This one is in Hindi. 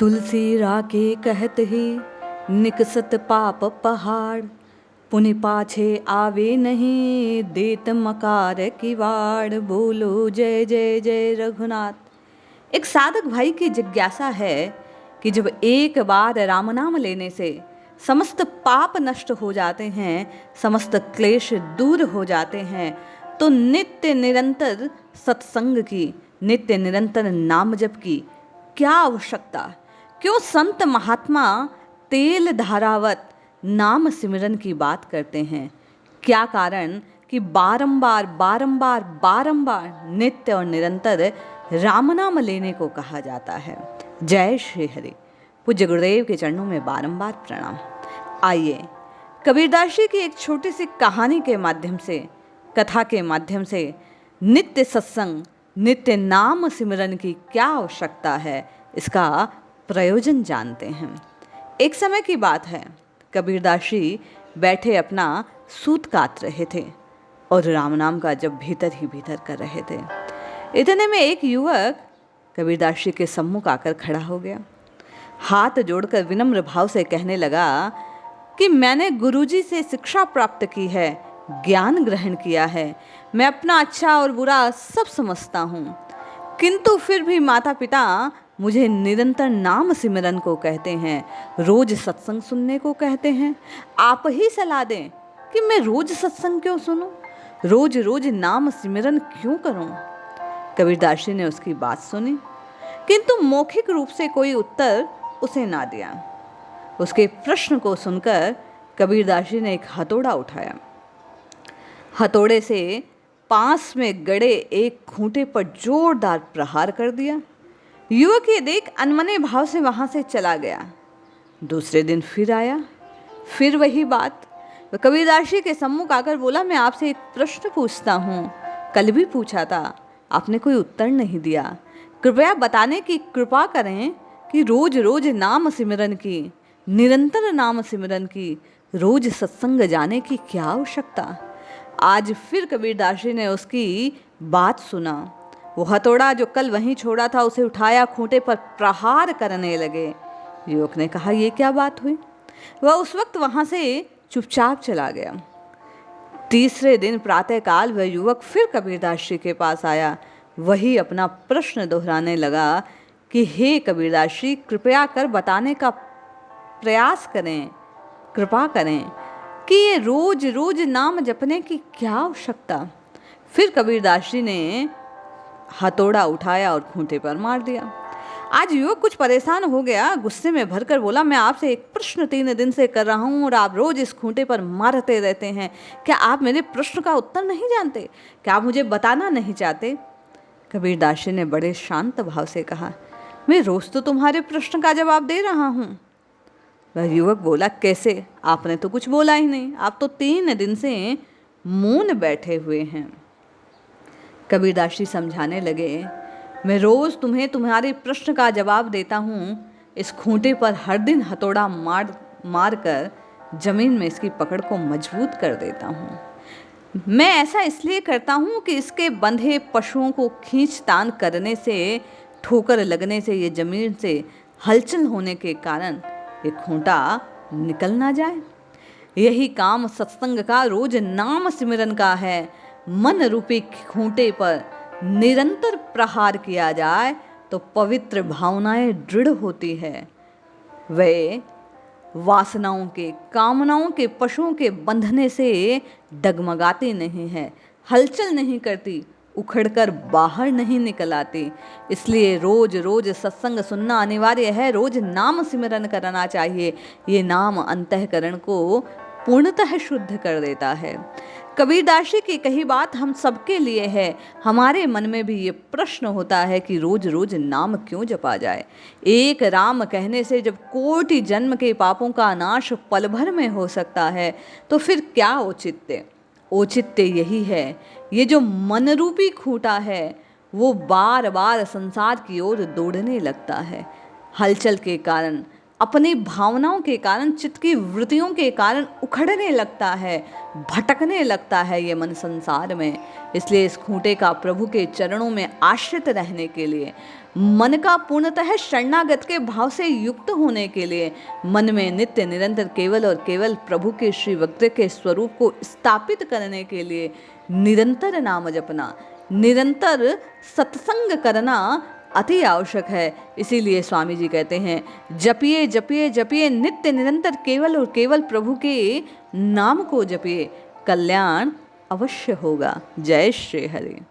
तुलसी राके कहत ही निकसत पाप पहाड़, पुनि पाछे आवे नहीं देत मकार की वाड़। बोलो जय जय जय रघुनाथ। एक साधक भाई की जिज्ञासा है कि जब एक बार राम नाम लेने से समस्त पाप नष्ट हो जाते हैं, समस्त क्लेश दूर हो जाते हैं, तो नित्य निरंतर सत्संग की, नित्य निरंतर नाम जप की क्या आवश्यकता। क्यों संत महात्मा तेल धारावत नाम सिमरन की बात करते हैं? क्या कारण कि बारंबार बारंबार बारंबार नित्य और निरंतर राम नाम लेने को कहा जाता है। जय श्री हरि। पूज्य गुरुदेव के चरणों में बारंबार प्रणाम। आइए कबीरदास जी की एक छोटी सी कहानी के माध्यम से, कथा के माध्यम से नित्य सत्संग, नित्य नाम सिमरन की क्या आवश्यकता है, इसका प्रयोजन जानते हैं। एक समय की बात है, कबीरदास जी बैठे अपना सूत काट रहे थे और राम नाम का जब भीतर ही भीतर कर रहे थे। इतने में एक युवक कबीरदास जी के सम्मुख आकर खड़ा हो गया। हाथ जोड़कर विनम्र भाव से कहने लगा कि मैंने गुरुजी से शिक्षा प्राप्त की है, ज्ञान ग्रहण किया है, मैं अपना अच्छा और बुरा सब समझता हूँ, किंतु फिर भी माता पिता मुझे निरंतर नाम सिमरन को कहते हैं, रोज सत्संग सुनने को कहते हैं। आप ही सलाह दें कि मैं रोज सत्संग क्यों सुनूं, रोज रोज नाम सिमरन क्यों करूं। कबीरदास जी ने उसकी बात सुनी, किंतु मौखिक रूप से कोई उत्तर उसे ना दिया। उसके प्रश्न को सुनकर कबीरदास जी ने एक हथौड़ा उठाया। हथौड़े से पास में गड़े एक खूंटे पर जोरदार प्रहार कर दिया। युवक ये देख अनमने भाव से वहां से चला गया। दूसरे दिन फिर आया, फिर वही बात। वह कबीरदास जी के सम्मुख आकर बोला, मैं आपसे एक प्रश्न पूछता हूँ, कल भी पूछा था, आपने कोई उत्तर नहीं दिया। कृपया बताने की कृपा करें कि रोज रोज नाम सिमरन की, निरंतर नाम सिमरन की, रोज सत्संग जाने की क्या आवश्यकता। आज फिर कबीरदास जी ने उसकी बात सुना। वो हथौड़ा जो कल वहीं छोड़ा था उसे उठाया, खूंटे पर प्रहार करने लगे। युवक ने कहा, ये क्या बात हुई। वह उस वक्त वहां से चुपचाप चला गया। तीसरे दिन प्रातःकाल वह युवक फिर कबीरदास जी के पास आया। वही अपना प्रश्न दोहराने लगा कि हे कबीरदास जी, कृपया कर बताने का प्रयास करें, कृपा करें कि ये रोज रोज नाम जपने की क्या आवश्यकता। फिर कबीरदास जी ने हथौड़ा उठाया और खूंटे पर मार दिया। आज युवक कुछ परेशान हो गया, गुस्से में भरकर बोला, मैं आपसे एक प्रश्न 3 दिन से कर रहा हूँ और आप रोज इस खूंटे पर मारते रहते हैं। क्या आप मेरे प्रश्न का उत्तर नहीं जानते? क्या आप मुझे बताना नहीं चाहते? कबीरदास जी ने बड़े शांत भाव से कहा, मैं रोज तो तुम्हारे प्रश्न का जवाब दे रहा हूँ। वह युवक बोला, कैसे? आपने तो कुछ बोला ही नहीं, आप तो 3 दिन से मौन बैठे हुए हैं। कबीरदास जी समझाने लगे, मैं रोज तुम्हें तुम्हारे प्रश्न का जवाब देता हूँ। इस खूंटे पर हर दिन हथौड़ा मार कर जमीन में इसकी पकड़ को मजबूत कर देता हूँ। मैं ऐसा इसलिए करता हूँ कि इसके बंधे पशुओं को खींचतान करने से, ठोकर लगने से, ये जमीन से हलचल होने के कारण ये खूंटा निकल ना जाए। यही काम सत्संग का, रोज नाम सिमरन का है। मन रूपी खूंटे पर निरंतर प्रहार किया जाए तो पवित्र भावनाएं दृढ़ होती है। वे वासनाओं के, कामनाओं के, पशुओं के बंधने से डगमगाती नहीं है, हलचल नहीं करती, उखड़कर बाहर नहीं निकल आती। इसलिए रोज रोज सत्संग सुनना अनिवार्य है, रोज नाम सिमरन करना चाहिए। ये नाम अंतःकरण को पूर्णतः शुद्ध कर देता है। कबीरदास जी की कही बात हम सबके लिए है। हमारे मन में भी ये प्रश्न होता है कि रोज रोज नाम क्यों जपा जाए। एक राम कहने से जब कोटि जन्म के पापों का नाश पल भर में हो सकता है, तो फिर क्या औचित्य। औचित्य यही है, ये जो मन रूपी खूंटा है वो बार बार संसार की ओर दौड़ने लगता है। हलचल के कारण, अपनी भावनाओं के कारण, चित्त की वृत्तियों के कारण उखड़ने लगता है, भटकने लगता है ये मन संसार में। इसलिए इस खूंटे का प्रभु के चरणों में आश्रित रहने के लिए, मन का पूर्णतः शरणागत के भाव से युक्त होने के लिए, मन में नित्य निरंतर केवल और केवल प्रभु के श्री वक्र के स्वरूप को स्थापित करने के लिए निरंतर नाम जपना, निरंतर सत्संग करना अति आवश्यक है। इसीलिए स्वामी जी कहते हैं, जपिए जपिए जपिए नित्य निरंतर केवल और केवल प्रभु के नाम को जपिए, कल्याण अवश्य होगा। जय श्री हरि।